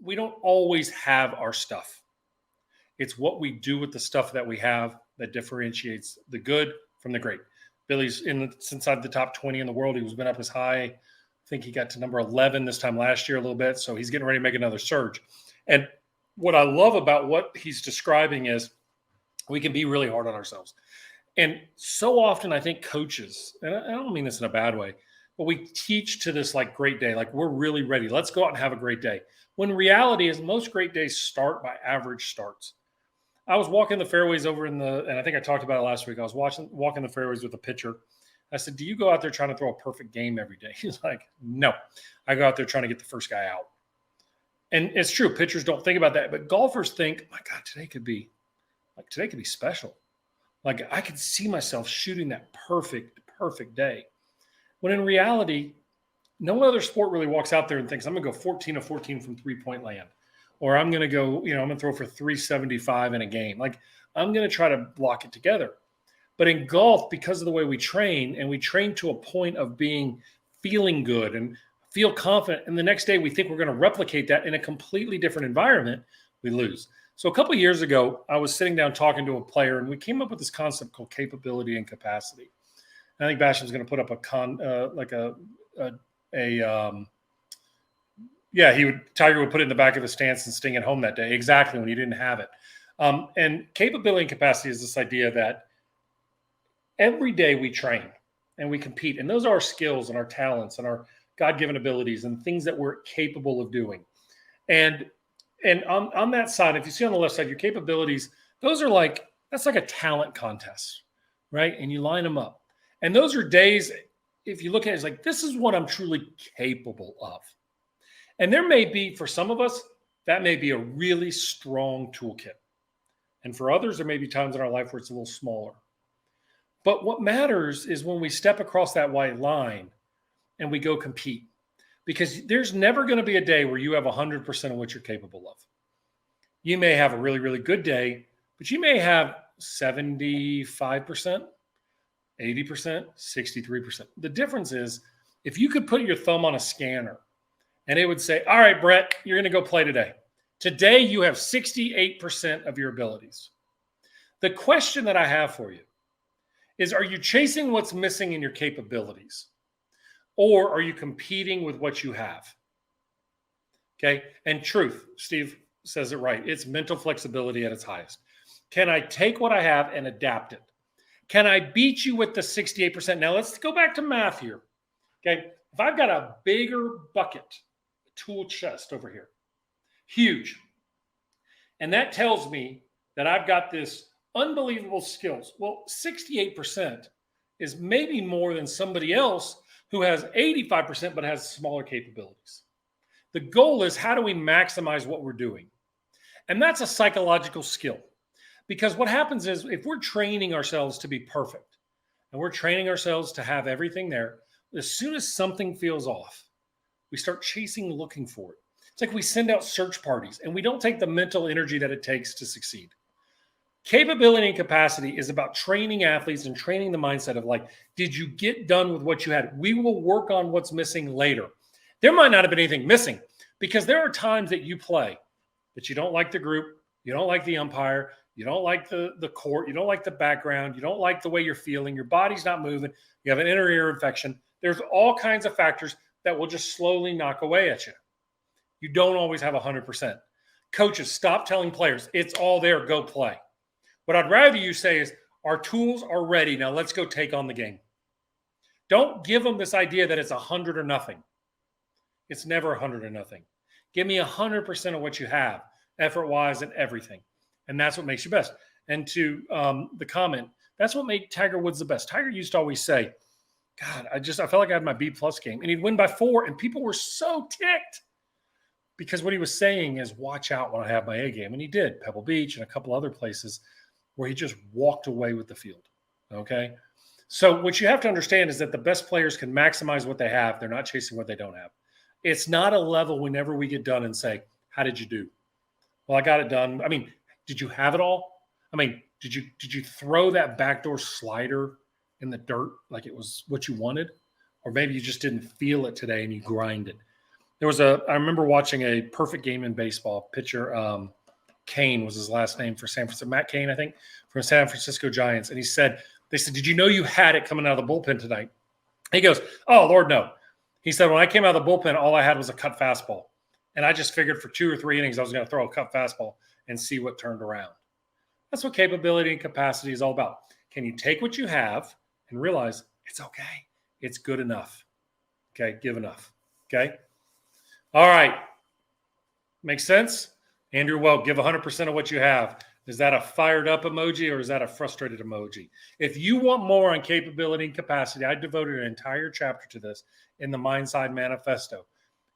we don't always have our stuff. It's what we do with the stuff that we have that differentiates the good from the great. Billy's inside the top 20 in the world. He's been up as high. I think he got to number 11 this time last year a little bit. So he's getting ready to make another surge. And what I love about what he's describing is we can be really hard on ourselves. And so often I think coaches, and I don't mean this in a bad way, but we teach to this like great day, like we're really ready. Let's go out and have a great day. When reality is most great days start by average starts. I was walking the fairways over and I think I talked about it last week. I was walking the fairways with a pitcher. I said, do you go out there trying to throw a perfect game every day? He's like, no, I go out there trying to get the first guy out. And it's true. Pitchers don't think about that, but golfers think, my God, today could be special. Like I could see myself shooting that perfect day. When in reality, no other sport really walks out there and thinks, I'm going to go 14 of 14 from 3-point land. Or I'm going to go, I'm going to throw for 375 in a game. Like I'm going to try to block it together. But in golf, because of the way we train, and we train to a point of feeling good and feel confident, and the next day we think we're going to replicate that in a completely different environment, we lose. So a couple of years ago, I was sitting down talking to a player, and we came up with this concept called capability and capacity. And I think Basham's going to put up Tiger would put it in the back of his stance and sting it home that day, exactly when he didn't have it. And capability and capacity is this idea that every day we train and we compete, and those are our skills and our talents and our God-given abilities and things that we're capable of doing. And on that side, if you see on the left side, your capabilities, that's like a talent contest, right? And you line them up. And those are days, if you look at it, it's like, this is what I'm truly capable of. And there may be, for some of us, that may be a really strong toolkit. And for others, there may be times in our life where it's a little smaller. But what matters is when we step across that white line and we go compete. Because there's never going to be a day where you have 100% of what you're capable of. You may have a really, really good day, but you may have 75%, 80%, 63%. The difference is if you could put your thumb on a scanner and it would say, all right, Bhrett, you're going to go play today. Today, you have 68% of your abilities. The question that I have for you is, are you chasing what's missing in your capabilities? Or are you competing with what you have? Okay. And truth, Steve says it right. It's mental flexibility at its highest. Can I take what I have and adapt it? Can I beat you with the 68%? Now let's go back to math here. Okay. If I've got a bigger bucket, a tool chest over here, huge. And that tells me that I've got this unbelievable skills. Well, 68% is maybe more than somebody else who has 85% but has smaller capabilities. The goal is, how do we maximize what we're doing? And that's a psychological skill. Because what happens is, if we're training ourselves to be perfect and we're training ourselves to have everything there, as soon as something feels off, we start chasing, looking for it. It's like we send out search parties and we don't take the mental energy that it takes to succeed. Capability and capacity is about training athletes and training the mindset of like, did you get done with what you had? We will work on what's missing later. There might not have been anything missing, because there are times that you play that you don't like the group, you don't like the umpire, you don't like the court, you don't like the background, you don't like the way you're feeling, your body's not moving, you have an inner ear infection. There's all kinds of factors that will just slowly knock away at you. You don't always have 100%. Coaches, stop telling players, it's all there, go play. What I'd rather you say is, our tools are ready. Now let's go take on the game. Don't give them this idea that it's 100 or nothing. It's never 100 or nothing. Give me 100% of what you have, effort-wise and everything. And that's what makes you best. And to the comment, that's what made Tiger Woods the best. Tiger used to always say, God, I felt like I had my B+ game. And he'd win by 4, and people were so ticked. Because what he was saying is, watch out when I have my A game. And he did, Pebble Beach and a couple other places where he just walked away with the field, okay? So what you have to understand is that the best players can maximize what they have. They're not chasing what they don't have. It's not a level whenever we get done and say, how did you do? Well, I got it done. I mean, did you have it all? I mean, did you throw that backdoor slider in the dirt like it was what you wanted? Or maybe you just didn't feel it today and you grind it. I remember watching a perfect game in baseball. Pitcher Kane was his last name for San Francisco. Matt Kane, I think, from San Francisco Giants. And they said, did you know you had it coming out of the bullpen tonight? He goes, oh, Lord, no. He said, when I came out of the bullpen, all I had was a cut fastball. And I just figured for 2 or 3 innings, I was going to throw a cut fastball and see what turned around. That's what capability and capacity is all about. Can you take what you have and realize it's okay? It's good enough. Okay, give enough. Okay? All right. Makes sense? Andrew, well, give 100% of what you have. Is that a fired up emoji or is that a frustrated emoji? If you want more on capability and capacity, I devoted an entire chapter to this in the Mindside Manifesto.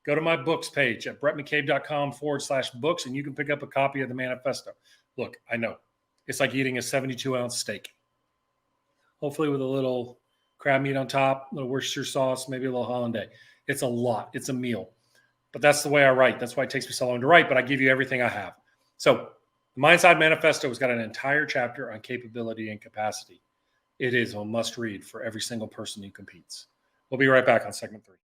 Go to my books page at brettmccabe.com/books, and you can pick up a copy of the manifesto. Look, I know it's like eating a 72-ounce steak, hopefully with a little crab meat on top, a little Worcestershire sauce, maybe a little hollandaise. It's a lot. It's a meal. But that's the way I write. That's why it takes me so long to write, but I give you everything I have. So the Mindside Manifesto has got an entire chapter on capability and capacity. It is a must read for every single person who competes. We'll be right back on segment 3.